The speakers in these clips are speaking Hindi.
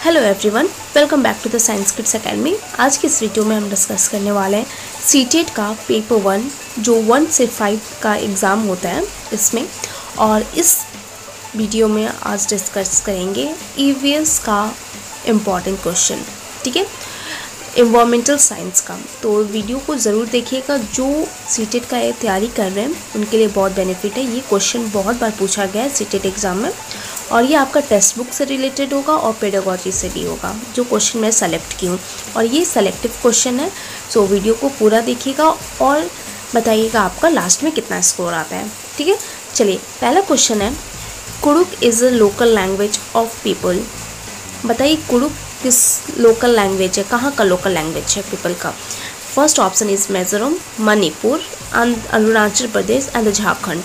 Hello everyone, welcome back to the Science Kids Academy. आज की इस वीडियो में हम डिस्कस करने वाले हैं सीटेट का पेपर 1 जो 1 से 5 का एग्ज़ाम होता है इसमें। और इस वीडियो में आज डिस्कस करेंगे ईवीएस का इम्पॉर्टेंट क्वेश्चन, ठीक है, एनवायरमेंटल साइंस का। तो वीडियो को ज़रूर देखिएगा। जो सीटेट का तैयारी कर रहे हैं उनके लिए बहुत बेनिफिट है। ये क्वेश्चन बहुत बार पूछा गया है सीटेट एग्ज़ाम में और ये आपका टेक्स्ट बुक से रिलेटेड होगा और पेडागोजी से भी होगा, जो क्वेश्चन मैं सेलेक्ट की हूँ। और ये सेलेक्टिव क्वेश्चन है, सो वीडियो को पूरा देखिएगा और बताइएगा आपका लास्ट में कितना स्कोर आता है, ठीक है। चलिए, पहला क्वेश्चन है, Kurukh is a local language of people. बताइए कुडुक किस लोकल लैंग्वेज है, कहाँ का लोकल लैंग्वेज है पीपल का। First option is Mizoram, Manipur, Arunachal Pradesh and Jharkhand.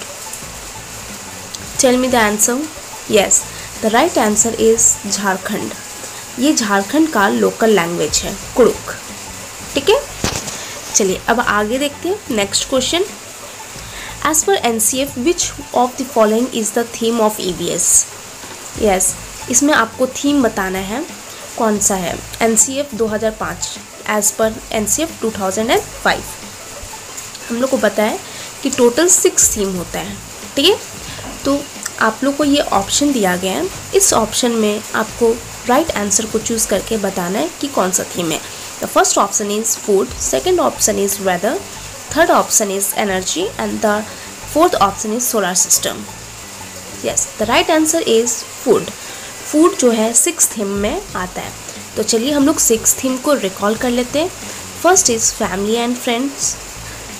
Tell me the answer. Yes, the right answer is Jharkhand. ये झारखंड का लोकल लैंग्वेज है कुडुक, ठीक है। चलिए अब आगे देखते हैं नेक्स्ट क्वेश्चन। एज पर NCF which of the following is the theme of EVS. Yes, इसमें आपको थीम बताना है कौन सा है। एनसीएफ 2005 एज पर एनसीएफ 2005 हम लोग को पता है कि टोटल 6 थीम होता है, ठीक है। तो आप लोग को ये ऑप्शन दिया गया है, इस ऑप्शन में आपको राइट आंसर को चूज़ करके बताना है कि कौन सा थीम है। The first option is food, second option is weather, third option is energy and the fourth option is solar system. Yes, the right answer is food. Food जो है 6 थीम में आता है। तो चलिए हम लोग 6 थीम को रिकॉल कर लेते हैं। First is family and friends,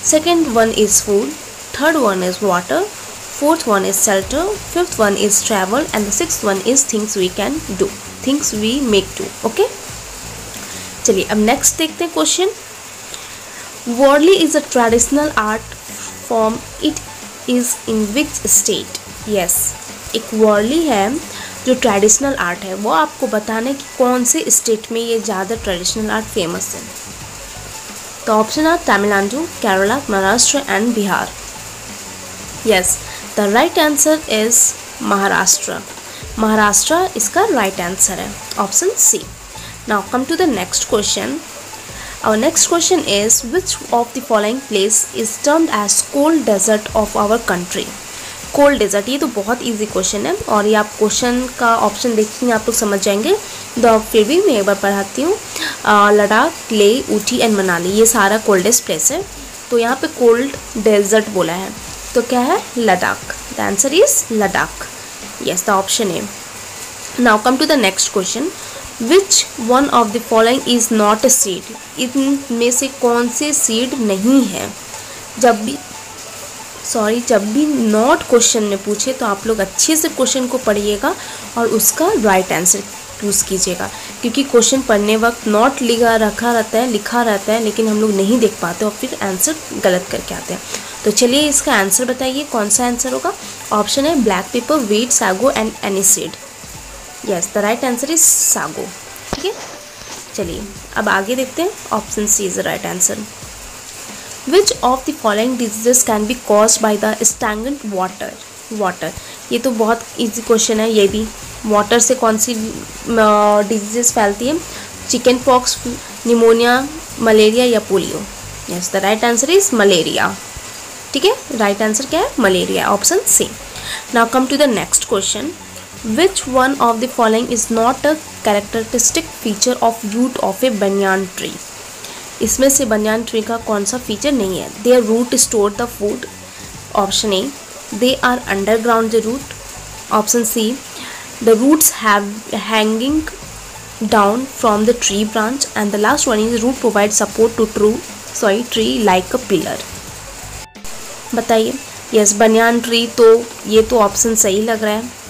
second one is food, third one is water, fourth one is shelter, fifth one is travel and the sixth one is things we can do, things we make do, okay। चलिए अब नेक्स्ट देखते हैं question. Warli is a traditional art form, it is in which state. Yes, एक वर्ली है जो ट्रेडिशनल आर्ट है, वो आपको बताना है कि कौन से स्टेट में ये ज़्यादा ट्रेडिशनल आर्ट फेमस है। तो ऑप्शन है Tamil Nadu, Kerala, Maharashtra and Bihar. Yes, the right answer is Maharashtra. Maharashtra इसका राइट आंसर है, option C. Now come to the next question. Our next question is which of the following place is termed as cold desert of our country. Cold desert, ये तो बहुत इजी क्वेश्चन है और ये आप क्वेश्चन का ऑप्शन देखिए आप लोग समझ जाएंगे। तो फिर भी मैं एक बार पढ़ाती हूँ। लद्दाख, लेह, ऊटी एंड मनाली, ये सारा कोल्डेस्ट प्लेस है। तो यहाँ पे कोल्ड डेजर्ट बोला है, तो क्या है, Ladakh. The answer is Ladakh. Yes, the option A. Now come to the next question. Which one of the following is not a seed. इनमें से कौन से सीड नहीं है। जब भी नॉट क्वेश्चन में पूछे तो आप लोग अच्छे से क्वेश्चन को पढ़िएगा और उसका राइट आंसर चूज़ कीजिएगा, क्योंकि क्वेश्चन पढ़ने वक्त नॉट लिखा रहता है लेकिन हम लोग नहीं देख पाते और फिर आंसर गलत करके आते हैं। तो चलिए इसका आंसर बताइए, कौन सा आंसर होगा। ऑप्शन है black pepper, wheat, sago and aniseed. Yes, the right answer is sago, ठीक है। चलिए अब आगे देखते हैं। Option C is the right answer. Which of the following diseases can be caused by the stagnant water. ये तो बहुत इजी क्वेश्चन है। ये भी वाटर से कौन सी डिजीजेस फैलती है। चिकन पॉक्स, निमोनिया, मलेरिया या polio. Yes, the right answer is malaria, ठीक है। राइट आंसर क्या है, malaria, option C. Now come to the next question. Which one of the following is not a characteristic feature of root of a banyan tree. इसमें से बनियान ट्री का कौन सा फीचर नहीं है। There root store the food. Option A, they are underground the root. Option C, the roots have hanging down from the tree branch and the last one is root provide support to tree like a pillar. बताइए। यस, बनियान ट्री, तो ये तो ऑप्शन सही लग रहा है।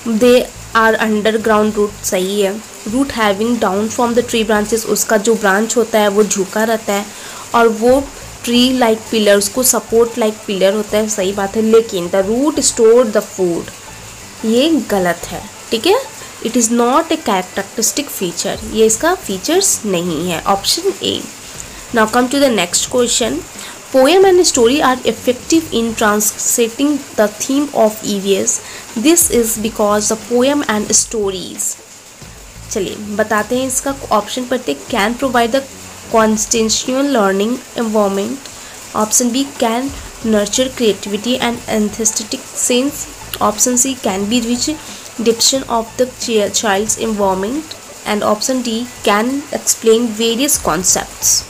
दे आर अंडरग्राउंड रूट सही है। Root having down from the tree branches, उसका जो ब्रांच होता है वो झुका रहता है और वो ट्री लाइक पिलर, उसको सपोर्ट लाइक पिलर होता है, सही बात है। लेकिन the root store the food, ये गलत है, ठीक है। It is not a characteristic feature, ये इसका फीचर्स नहीं है, option A. Now come to the next question. Poem and story are effective in translating the theme of EVS. This is because the poem and stories चलिए बताते हैं इसका ऑप्शन पढ़ते। Can provide the constitutional learning environment, option B can nurture creativity and aesthetic sense, option C can be rich depiction of the child's environment, and option D can explain various concepts.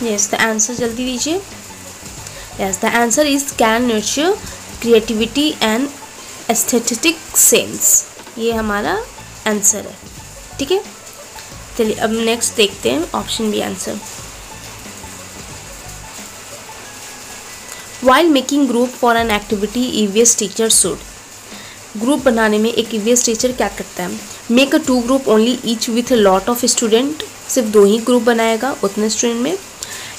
Yes the answer जल्दी दीजिए। Yes the answer is can nurture creativity and aesthetic sense, ये हमारा आंसर है। ठीक है, चलिए अब नेक्स्ट देखते हैं option B answer. While making group for an activity EVS teacher should, group बनाने में एक ईवीएस टीचर क्या करता है? Make a 2 group only each with a lot of student, सिर्फ 2 ही ग्रुप बनाएगा उतने स्टूडेंट में,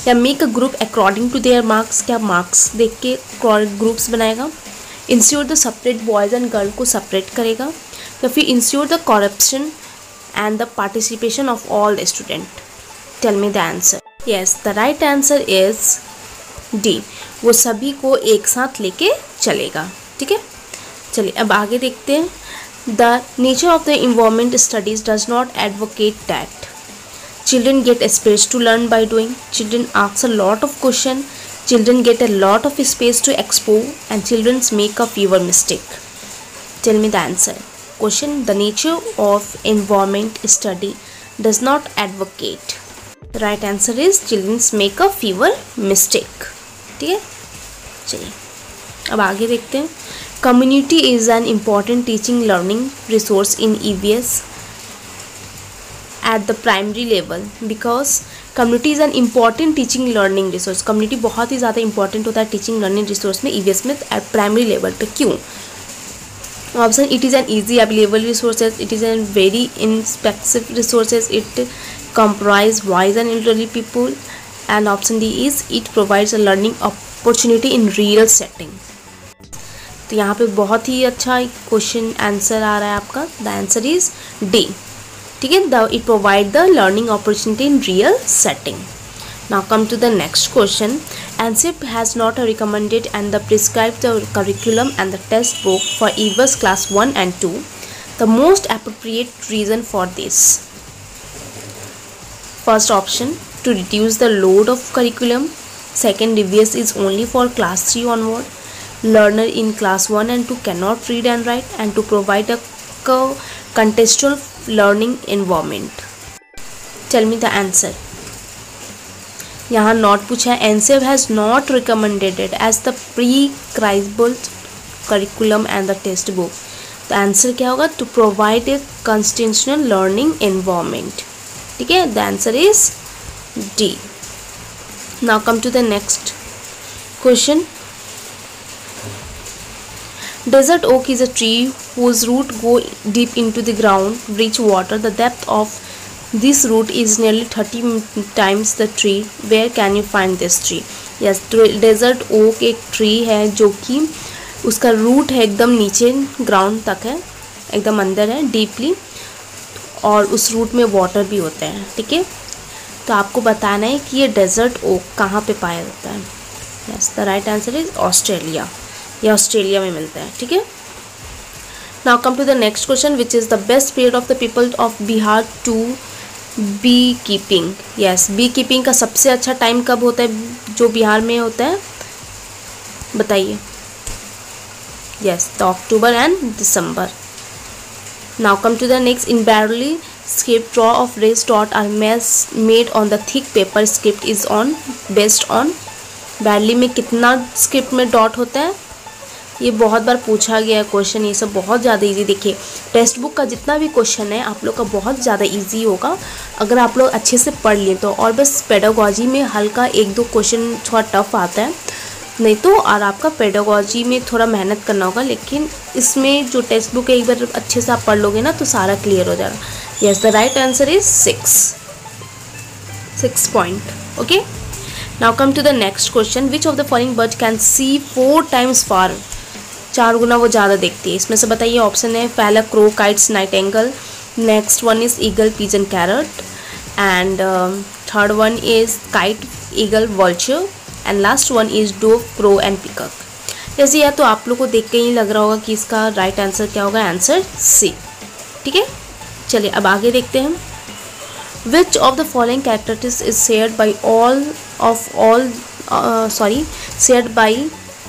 या make a group according to their marks, क्या मार्क्स देख के ग्रुप्स बनाएगा, ensure the separate boys and girl को सेपरेट करेगा, या फिर ensure the corruption and the participation of all the student. Tell me the answer. Yes the right answer is D, वो सभी को एक साथ लेके चलेगा। ठीक है, चलिए अब आगे देखते हैं। The nature of the environment studies does not advocate that children get space to learn by doing, children ask a lot of question, children get a lot of space to explore, and children make a fewer mistake. Tell me the answer. Question: the nature of environment study does not advocate. The right answer is children make a fewer mistake. ठीक है, चलिए अब आगे देखते हैं। Community is an important teaching learning resource in EVS at the primary level because community is an important teaching learning resource. community बहुत ही ज़्यादा important होता है teaching learning resource में EVS में at primary level पे। क्यों? Option: it is an easy available resources, it is a very inexpensive resources, it comprise wise and elderly people, and option D is it provides a learning opportunity in real setting. तो यहाँ पे बहुत ही अच्छा क्वेश्चन आंसर आ रहा है आपका। The answer is D. ठीक है, it provide the learning opportunity in real setting. Now come to the next question. ANSEP has not recommended and the prescribed the curriculum and the test book for EVS class 1 and 2. The most appropriate reason for this. First option, to reduce the load of curriculum. Second, EVS is only for class 3 onward. Learner in class 1 and 2 cannot read and write, and to provide a contextual learning environment. Tell me the answer. यहाँ नॉट पूछा है। ANSEP has not recommended it as the prescribed curriculum and the test book. तो आंसर क्या होगा? To provide a constitutional learning environment. ठीक है, the answer is D. Now come to the next question. Desert oak is a tree whose root go deep into the ground, reach water. The depth of this root is nearly 30 times the tree. Where can you find this tree? Yes, desert oak एक ट्री है जो कि उसका रूट है एकदम नीचे ग्राउंड तक है, एकदम अंदर है डीपली, और उस रूट में वाटर भी होता है। ठीक है, तो आपको बताना है कि ये डेजर्ट ओक कहाँ पे पाया जाता है। Yes, the right answer is Australia. ये ऑस्ट्रेलिया में मिलता है। ठीक है, now come to the next question, which is the best period of the people of Bihar to bee keeping. Yes, bee keeping का सबसे अच्छा टाइम कब होता है जो बिहार में होता है, बताइए। Yes, the October and December. Now come to the next, in barely script draw of raised dot are made on the thick paper script is on based on। बैरली में कितना स्क्रिप्ट में डॉट होता है? ये बहुत बार पूछा गया है क्वेश्चन, ये सब बहुत ज़्यादा इजी। देखिए, टेक्स्ट बुक का जितना भी क्वेश्चन है आप लोग का बहुत ज़्यादा इजी होगा अगर आप लोग अच्छे से पढ़ लिए तो, और बस पेडागोजी में हल्का 1-2 क्वेश्चन थोड़ा टफ आता है, नहीं तो और आपका पेडागोजी में थोड़ा मेहनत करना होगा, लेकिन इसमें जो टेक्स्ट बुक है एक बार अच्छे से आप पढ़ लोगे ना तो सारा क्लियर हो जाएगा। Yes, the right answer is 6 point. Okay, now come to the next question, which of the following bird can see 4 times far. 4 गुना वो ज़्यादा देखती है। इसमें से बताइए। ऑप्शन है पहला crow, kites, nightingale, next one is eagle, pigeon, carrot, and third one is kite, eagle, vulture, and last one is dove, crow and peacock. जैसे यह तो आप लोग को देख के ही लग रहा होगा कि इसका राइट आंसर क्या होगा, आंसर सी। ठीक है, चलिए अब आगे देखते हैं। Which of the following characteristics is shared by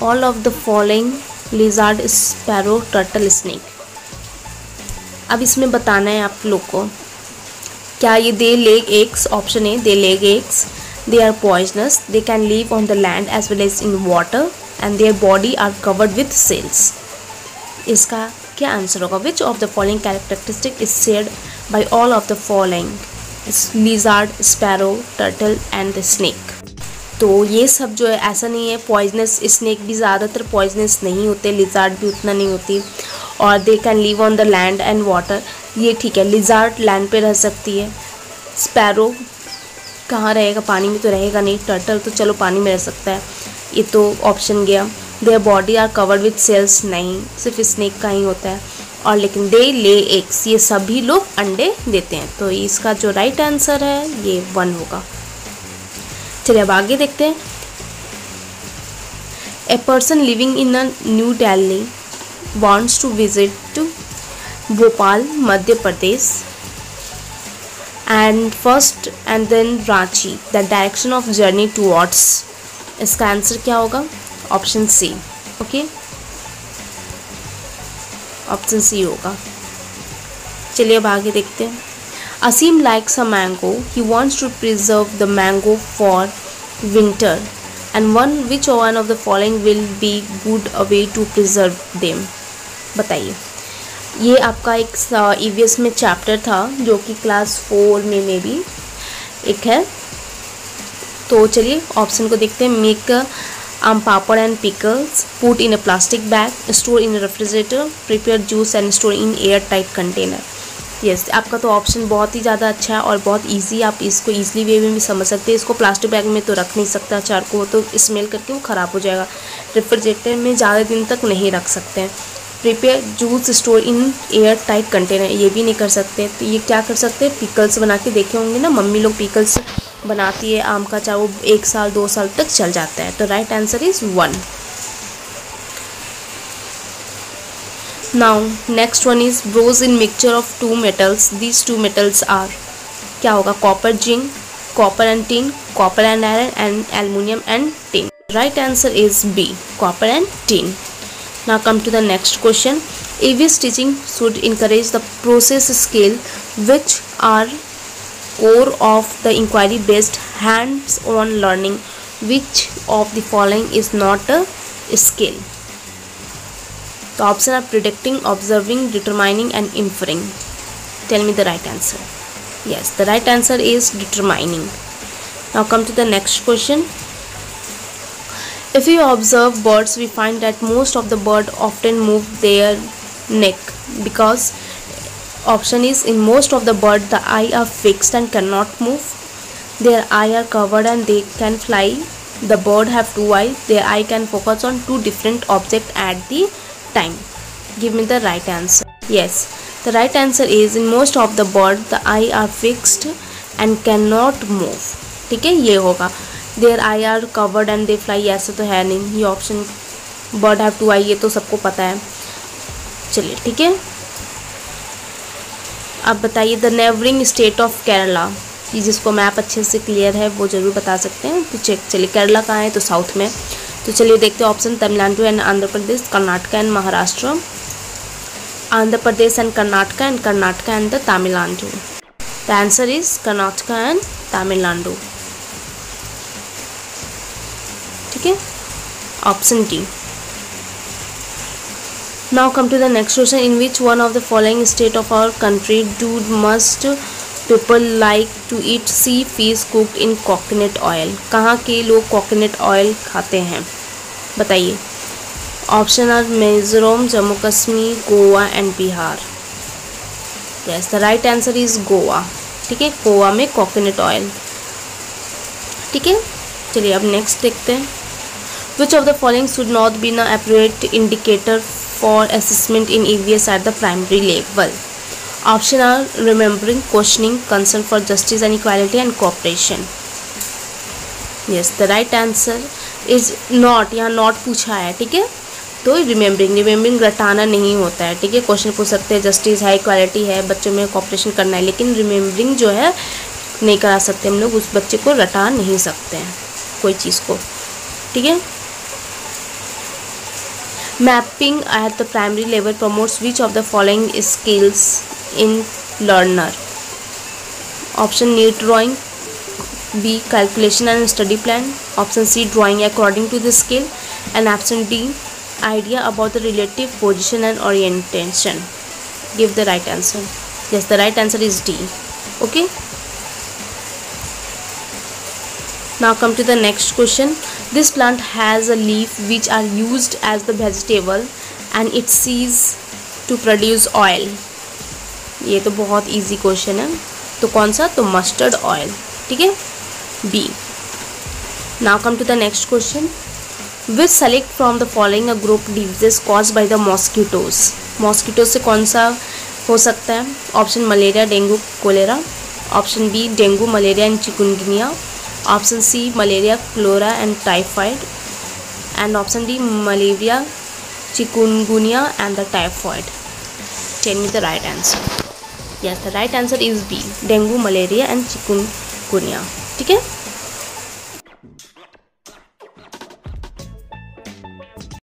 all of the following lizard, sparrow, turtle, snake. अब इसमें बताना है आप लोग को, क्या ये they lay eggs? Option A, they lay eggs, they are poisonous, they can live on the land as well as in water, and their body are covered with scales. इसका क्या आंसर होगा? Which of the following characteristic is shared by all of the following? Lizard, sparrow, turtle and the snake. तो ये सब जो है ऐसा नहीं है, पॉइजनस स्नेक भी ज़्यादातर पॉइजनस नहीं होते, लिजार्ड भी उतना नहीं होती, और दे can live on the land and water, ये ठीक है, लिजार्ड लैंड पे रह सकती है, स्पैरो कहाँ रहेगा, पानी में तो रहेगा नहीं, टर्टल तो चलो पानी में रह सकता है, ये तो ऑप्शन गया। There body are covered with cells, नहीं, सिर्फ स्नेक का ही होता है, और लेकिन दे ले एग्स, ये सभी लोग अंडे देते हैं, तो इसका जो राइट आंसर है ये 1 होगा। चलिए अब आगे देखते हैं। A person living in a New Delhi wants to visit Bhopal, Madhya Pradesh, and then Ranchi, the direction of journey towards, इसका आंसर क्या होगा? Option C. Okay, option C होगा। चलिए अब आगे देखते हैं। असीम likes a mango, he wants to preserve the mango for winter, and which one of the following will be good a way to preserve them? बताइए। ये आपका एक EVS में चैप्टर था जो कि क्लास 4 में मे बी एक है। तो चलिए ऑप्शन को देखते हैं। Make aam papad and pickles, put in a plastic bag, store in refrigerator, prepare juice and store in air tight container. Yes, आपका तो ऑप्शन बहुत ही ज़्यादा अच्छा है और बहुत इजी, आप इसको ईजिली वे में भी समझ सकते हैं। इसको प्लास्टिक बैग में तो रख नहीं सकता अचार को, तो स्मेल करके वो ख़राब हो जाएगा। रेफ्रिजरेटर में ज़्यादा दिन तक नहीं रख सकते हैं। Prepare juice, store in air tight container, ये भी नहीं कर सकते। तो ये क्या कर सकते हैं? पिकल्स बना के देखे होंगे ना, मम्मी लोग पिकल्स बनाती है आम का अचार, वो 1 साल 2 साल तक चल जाता है। तो right answer is 1। Now next one is bronze in mixture of 2 metals, these 2 metals are, क्या होगा? Copper zinc, copper and tin, copper and iron, and aluminium and tin. Right answer is B, copper and tin. Now come to the next question. EVS teaching should encourage the process skill which are core of the inquiry based hands-on learning. Which of the following is not a skill? The option are predicting, observing, determining and inferring. Tell me the right answer. Yes, the right answer is determining. Now come to the next question. If we observe birds, we find that most of the bird often move their neck because option is in most of the bird the eye are fixed and cannot move. Their eye are covered and they can fly. The bird have 2 eyes. Their eye can focus on 2 different objects at the time. Give me the right answer. Yes, the right answer is in most of the bird the eye are fixed and cannot move. ठीक है, ये होगा। There eye are covered and they fly, ऐसा तो है नहीं, ये ऑप्शन बर्ड हैव 2 आई, ये तो सबको पता है। चलिए ठीक है, अब बताइए the neighbouring state of Kerala, ये जिसको मैप अच्छे से क्लियर है वो ज़रूर बता सकते हैं। तो चलिए केरला कहाँ है? तो साउथ में। तो चलिए देखते हैं option Tamil Nadu and Andhra Pradesh, Karnataka and Maharashtra, Andhra Pradesh and Karnataka and the Tamil Nadu. The answer is Karnataka and Tamil Nadu. ठीक है, option D. Now come to the next question. In which one of the following state of our country do most people like to eat sea fish cooked in coconut oil? कहाँ के लोग कोकोनट ऑयल खाते हैं बताइए। Option are Mizoram, Jammu Kashmir, Goa and Bihar. Yes, the right answer is Goa. ठीक है, गोवा में कोकोनट ऑयल। ठीक है, चलिए अब नेक्स्ट देखते हैं। Which of the following should not be an appropriate indicator for assessment in EVS at the primary level? Option are remembering, questioning, concern for justice and equality and cooperation. Yes, the right answer is not, यहाँ not पूछा है। ठीक है, तो रिमेम्बरिंग रटाना नहीं होता है, ठीक है। क्वेश्चन पूछ सकते हैं, जस्टिस है, इक्वालिटी है, बच्चों में कॉपरेशन करना है, लेकिन रिमेम्बरिंग जो है नहीं करा सकते हम लोग, उस बच्चे को रटा नहीं सकते हैं कोई चीज़ को, ठीक है। Mapping at the primary level promotes which of the following skills in learner? Option neat drawing, B calculation and study plan, option C drawing according to the skill, and option D idea about the relative position and orientation. Give the right answer. Yes, the right answer is D. Okay, now come to the next question. This plant has a leaf which are used as the vegetable and it sees to produce oil. ये तो बहुत easy question है, तो कौन सा? तो mustard oil, ठीक है, B. Now come to the next question. Which select from the following a group diseases caused by the mosquitoes? Mosquito से कौन सा हो सकता है? Option malaria, dengue, cholera, option B dengue, malaria and chikungunya, option C malaria, cholera and typhoid, and option D malaria, chikungunya and the typhoid. Tell me the right answer. Yes, the right answer is B, dengue, malaria and chikungunya, ठीक है.